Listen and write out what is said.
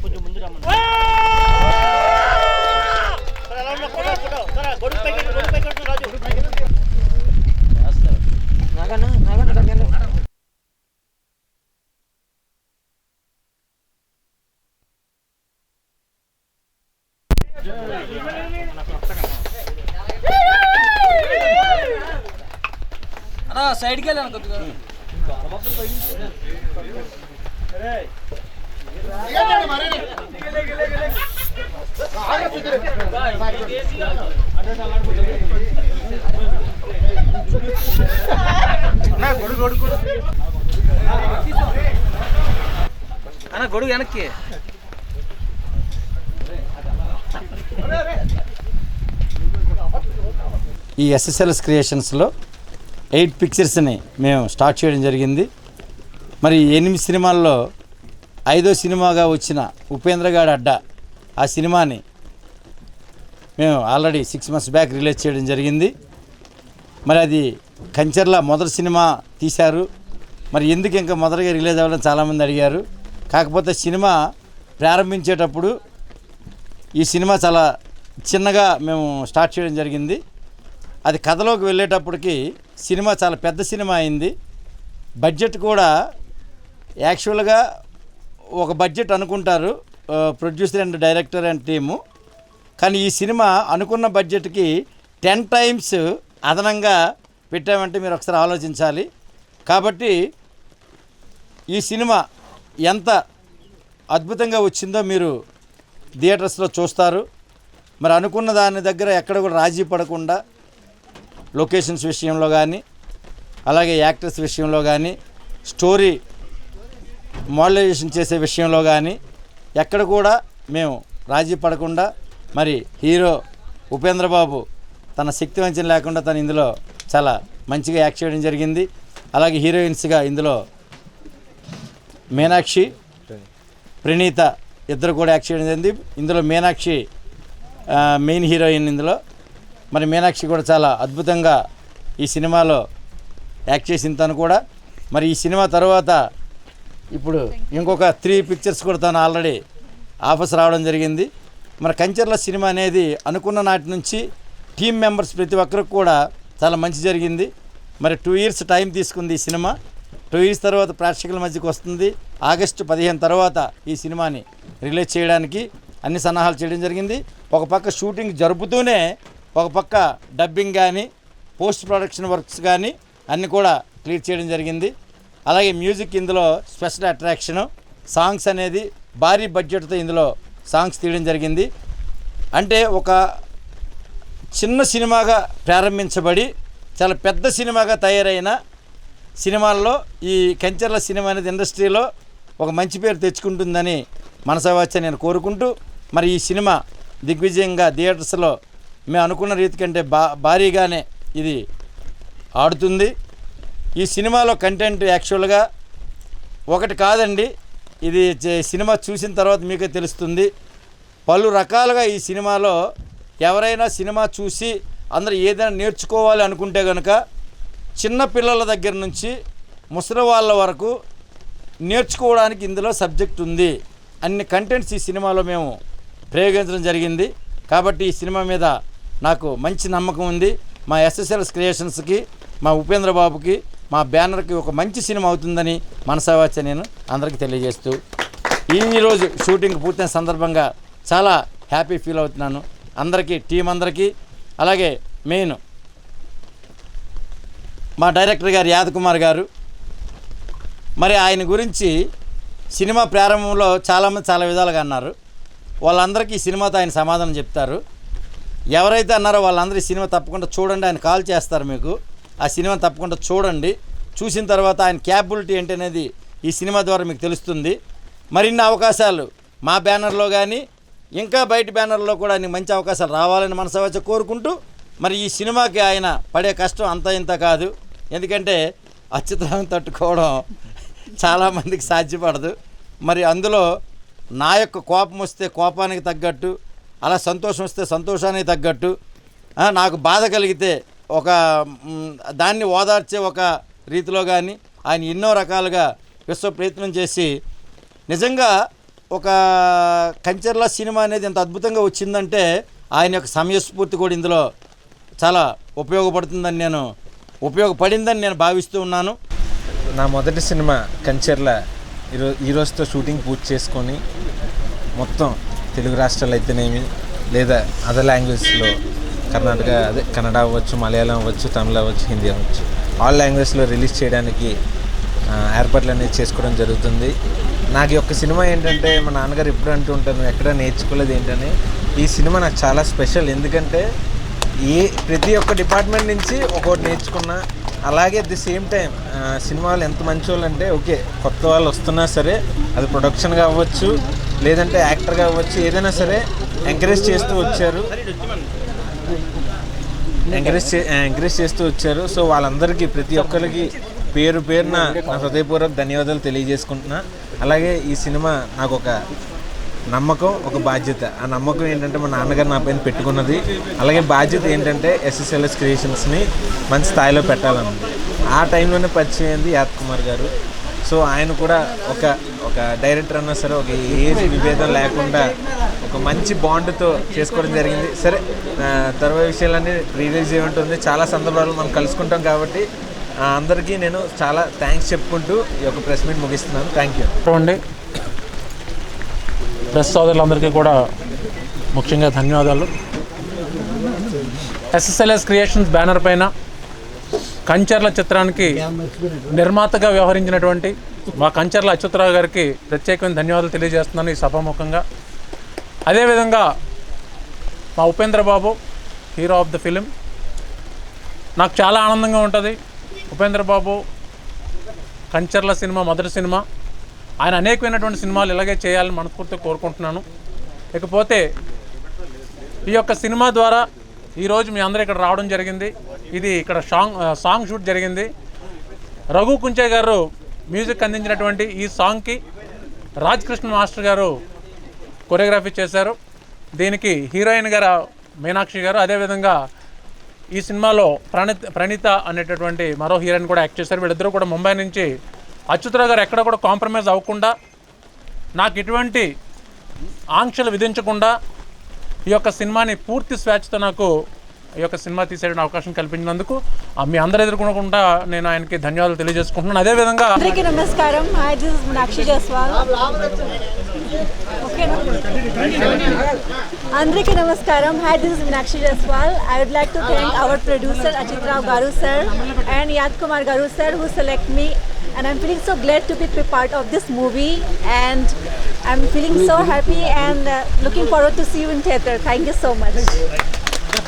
కొంచెం ముందు రమ్మని. సైడ్కి వెళ్ళాను కొద్దిగా. అన్న గొడుగు వెనక్కి. ఈ ఎస్ఎస్ఎల్ఎస్ క్రియేషన్స్లో 8 పిక్చర్స్ని మేము స్టార్ట్ చేయడం జరిగింది. మరి 8 సినిమాల్లో 5వ సినిమాగా వచ్చిన ఉపేంద్రగాడి అడ్డా ఆ సినిమాని మేము ఆల్రెడీ 6 months బ్యాక్ రిలీజ్ చేయడం జరిగింది. మరి అది కంచర్ల మొదటి సినిమా తీశారు. మరి ఎందుకు ఇంకా మొదటిగా రిలీజ్ అవ్వడం చాలామంది అడిగారు. కాకపోతే సినిమా ప్రారంభించేటప్పుడు ఈ సినిమా చాలా చిన్నగా మేము స్టార్ట్ చేయడం జరిగింది. అది కథలోకి వెళ్ళేటప్పటికి సినిమా చాలా పెద్ద సినిమా అయింది. బడ్జెట్ కూడా యాక్చువల్గా ఒక బడ్జెట్ అనుకుంటారు producer and director and team. కానీ ఈ సినిమా అనుకున్న బడ్జెట్కి 10 times అదనంగా పెట్టామంటే మీరు ఒకసారి ఆలోచించాలి. కాబట్టి ఈ సినిమా ఎంత అద్భుతంగా వచ్చిందో మీరు థియేటర్స్లో చూస్తారు. మరి అనుకున్న దాని దగ్గర ఎక్కడ కూడా రాజీ పడకుండా లొకేషన్స్ విషయంలో కానీ, అలాగే యాక్టర్స్ విషయంలో కానీ, స్టోరీ మోడలైజేషన్ చేసే విషయంలో కానీ ఎక్కడ కూడా మేము రాజీ పడకుండా మరి హీరో ఉపేంద్ర బాబు తన శక్తి వంచన లేకుండా తను ఇందులో చాలా మంచిగా యాక్ట్ చేయడం జరిగింది. అలాగే హీరోయిన్స్గా ఇందులో మీనాక్షి, ప్రణీత ఇద్దరు కూడా యాక్ట్ చేయడం జరిగింది. ఇందులో మీనాక్షి మెయిన్ హీరోయిన్. ఇందులో మరి మీనాక్షి కూడా చాలా అద్భుతంగా ఈ సినిమాలో యాక్ట్ చేసిన తను కూడా. మరి ఈ సినిమా తర్వాత ఇప్పుడు ఇంకొక 3 పిక్చర్స్ కూడా తను ఆల్రెడీ ఆఫర్స్ రావడం జరిగింది. మరి కంచర్ల సినిమా అనేది అనుకున్న నాటి నుంచి టీమ్ మెంబర్స్ ప్రతి ఒక్కరికి కూడా చాలా మంచి జరిగింది. మరి 2 years టైం తీసుకుంది ఈ సినిమా. 2 years తర్వాత ప్రేక్షకుల మధ్యకి వస్తుంది. August 15 తర్వాత ఈ సినిమాని రిలీజ్ చేయడానికి అన్ని సన్నాహాలు చేయడం జరిగింది. ఒక పక్క షూటింగ్ జరుపుతూనే ఒక పక్క డబ్బింగ్ కానీ, పోస్ట్ ప్రొడక్షన్ వర్క్స్ కానీ అన్నీ కూడా క్లియర్ చేయడం జరిగింది. అలాగే మ్యూజిక్ ఇందులో స్పెషల్ అట్రాక్షను, సాంగ్స్ అనేది భారీ బడ్జెట్తో ఇందులో సాంగ్స్ తీయడం జరిగింది. అంటే ఒక చిన్న సినిమాగా ప్రారంభించబడి చాలా పెద్ద సినిమాగా తయారైన సినిమాల్లో ఈ కంచర్ల సినిమా అనేది ఇండస్ట్రీలో ఒక మంచి పేరు తెచ్చుకుంటుందని మనసావాచ నేను కోరుకుంటూ, మరి ఈ సినిమా దిగ్విజయంగా థియేటర్స్లో మేము అనుకున్న రీతి కంటే భారీగానే ఇది ఆడుతుంది. ఈ సినిమాలో కంటెంట్ యాక్చువల్గా ఒకటి కాదండి, ఇది సినిమా చూసిన తర్వాత మీకే తెలుస్తుంది. పలు రకాలుగా ఈ సినిమాలో ఎవరైనా సినిమా చూసి అందరూ ఏదైనా నేర్చుకోవాలి అనుకుంటే కనుక చిన్న పిల్లల దగ్గర నుంచి ముసలి వాళ్ళ వరకు నేర్చుకోవడానికి ఇందులో సబ్జెక్ట్ ఉంది. అన్ని కంటెంట్స్ ఈ సినిమాలో మేము ప్రయోగించడం జరిగింది. కాబట్టి ఈ సినిమా మీద నాకు మంచి నమ్మకం ఉంది. మా ఎస్ఎస్ఎల్ఎస్ క్రియేషన్స్కి, మా ఉపేంద్ర బాబుకి, మా బ్యానర్కి ఒక మంచి సినిమా అవుతుందని మనసావాచ నేను అందరికీ తెలియజేస్తూ ఈరోజు షూటింగ్ పూర్తయిన సందర్భంగా చాలా హ్యాపీ ఫీల్ అవుతున్నాను. అందరికీ, టీం అందరికీ, అలాగే మెయిన్ మా డైరెక్టర్ గారు యాదకుమార్ గారు. మరి ఆయన గురించి సినిమా ప్రారంభంలో చాలామంది చాలా విధాలుగా అన్నారు. వాళ్ళందరికీ ఈ సినిమాతో ఆయన సమాధానం చెప్తారు. ఎవరైతే అన్నారో వాళ్ళందరూ ఈ సినిమా తప్పకుండా చూడండి, ఆయన కాల్ చేస్తారు మీకు. ఆ సినిమా తప్పకుండా చూడండి. చూసిన తర్వాత ఆయన క్యాపబిలిటీ ఏంటి అనేది ఈ సినిమా ద్వారా మీకు తెలుస్తుంది. మరిన్ని అవకాశాలు మా బ్యానర్లో కానీ ఇంకా బయట బ్యానర్లో కూడా ఆయనకి మంచి అవకాశాలు రావాలని మనసావాచ కోరుకుంటూ, మరి ఈ సినిమాకి ఆయన పడే కష్టం అంత ఇంత కాదు. ఎందుకంటే అచ్యుతరావు తట్టుకోవడం చాలామందికి సాధ్యపడదు. మరి అందులో నా యొక్క కోపం వస్తే కోపానికి తగ్గట్టు, అలా సంతోషం వస్తే సంతోషానికి తగ్గట్టు, నాకు బాధ కలిగితే ఒక దాన్ని ఓదార్చే ఒక రీతిలో కానీ ఆయన ఎన్నో రకాలుగా విశ్వ ప్రయత్నం చేసి నిజంగా ఒక కంచర్ల సినిమా అనేది ఎంత అద్భుతంగా వచ్చిందంటే ఆయన యొక్క సమయస్ఫూర్తి కూడా ఇందులో చాలా ఉపయోగపడిందని నేను భావిస్తూ ఉన్నాను. నా మొదటి సినిమా కంచర్ల ఈరోజుతో షూటింగ్ పూర్తి చేసుకొని మొత్తం తెలుగు రాష్ట్రాలు అయితేనేమి లేదా అదర్ లాంగ్వేజ్లో కన్నడ అవ్వచ్చు, మలయాళం అవ్వచ్చు, తమిళ అవ్వచ్చు, హిందీ అవ్వచ్చు, ఆల్ లాంగ్వేజ్లో రిలీజ్ చేయడానికి ఏర్పాట్లు అనేది చేసుకోవడం జరుగుతుంది. నాకు ఈ ఒక్క సినిమా ఏంటంటే మా నాన్నగారు ఎప్పుడు అంటూ ఉంటారు, నువ్వు ఎక్కడ నేర్చుకోలేదు ఏంటని. ఈ సినిమా నాకు చాలా స్పెషల్. ఎందుకంటే ప్రతి ఒక్క డిపార్ట్మెంట్ నుంచి ఒక్కొక్కటి నేర్చుకున్నా. అలాగే at the same time cinema వాళ్ళు ఎంత మంచి వాళ్ళు అంటే, ఓకే కొత్త వాళ్ళు వస్తున్నా సరే అది ప్రొడక్షన్గా అవ్వచ్చు లేదంటే యాక్టర్గా అవ్వచ్చు, ఏదైనా సరే ఎంకరేజ్ చేస్తూ వచ్చారు. సో వాళ్ళందరికీ ప్రతి ఒక్కరికి పేరు పేరున నా హృదయపూర్వక ధన్యవాదాలు తెలియజేసుకుంటున్నా. అలాగే ఈ సినిమా నాకు ఒక నమ్మకం, ఒక బాధ్యత. ఆ నమ్మకం ఏంటంటే మా నాన్నగారు నా పైన పెట్టుకున్నది. అలాగే బాధ్యత ఏంటంటే SSLS క్రియేషన్స్ని మంచి స్థాయిలో పెట్టాలన్నది. ఆ టైంలోనే పరిచయం అయింది యాత్కుమార్ గారు. సో ఆయన కూడా ఒక డైరెక్టర్ అన్నా సరే ఒక ఏజ్ విభేదం లేకుండా ఒక మంచి బాండ్తో చేసుకోవడం జరిగింది. సరే తర్వాత విషయాలన్నీ రిలీజ్ ఏముంటుంది, చాలా సందర్భాలు మనం కలుసుకుంటాం కాబట్టి అందరికీ నేను చాలా థ్యాంక్స్ చెప్పుకుంటూ ఈ యొక్క ప్రెస్ మీట్ ముగిస్తున్నాను. థ్యాంక్ యూ అండి. ప్రెస్ సోదరులందరికీ కూడా ముఖ్యంగా ధన్యవాదాలు. SSLS క్రియేషన్స్ బ్యానర్ పైన కంచర్ల చిత్రానికి నిర్మాతగా వ్యవహరించినటువంటి మా కంచర్ల అచ్యుతరావు గారికి ప్రత్యేకమైన ధన్యవాదాలు తెలియజేస్తున్నాను ఈ సభాముఖంగా. అదేవిధంగా మా ఉపేంద్ర బాబు, హీరో ఆఫ్ ద ఫిలిం, నాకు చాలా ఆనందంగా ఉంటుంది. ఉపేంద్ర బాబు కంచర్ల సినిమా మొదటి సినిమా. ఆయన అనేకమైనటువంటి సినిమాలు ఇలాగే చేయాలని మనస్ఫూర్తిగా కోరుకుంటున్నాను. ఇకపోతే ఈ యొక్క సినిమా ద్వారా ఈరోజు మీ అందరూ ఇక్కడ రావడం జరిగింది. ఇది ఇక్కడ సాంగ్ షూట్ జరిగింది. రఘు కుంచే గారు మ్యూజిక్ అందించినటువంటి ఈ సాంగ్కి రాజ్ కృష్ణ మాస్టర్ గారు కొరియోగ్రఫీ చేశారు. దీనికి హీరోయిన్ గారు మీనాక్షి గారు, అదేవిధంగా ఈ సినిమాలో ప్రణీత అనేటటువంటి మరో హీరోయిన్ కూడా యాక్ట్ చేశారు. వీళ్ళిద్దరూ కూడా ముంబై నుంచి. అచ్యుతరావు గారు ఎక్కడ కూడా కాంప్రమైజ్ అవ్వకుండా, నాకు ఎటువంటి ఆంక్షలు విధించకుండా ఈ యొక్క సినిమాని పూర్తి స్వేచ్ఛతో నాకు ఈ యొక్క సినిమా తీసేయడానికి అవకాశం కల్పించినందుకు మీ అందరూ ఎదుర్కొనకుండా నేను ఆయనకి ధన్యవాదాలు తెలియజేసుకుంటున్నాను. అదేవిధంగా అందరికీ నమస్కారం. Hi, this is Meenakshi Jaiswal. అందరికీ నమస్కారం. Hi, this is Meenakshi Jaiswal. I would like to thank our producer Achitrao Garu sir and Yatkumar Garu sir who select me, and I'm feeling so glad to be part of this movie, and I'm feeling so happy and looking forward to see you in theater. Thank you so much.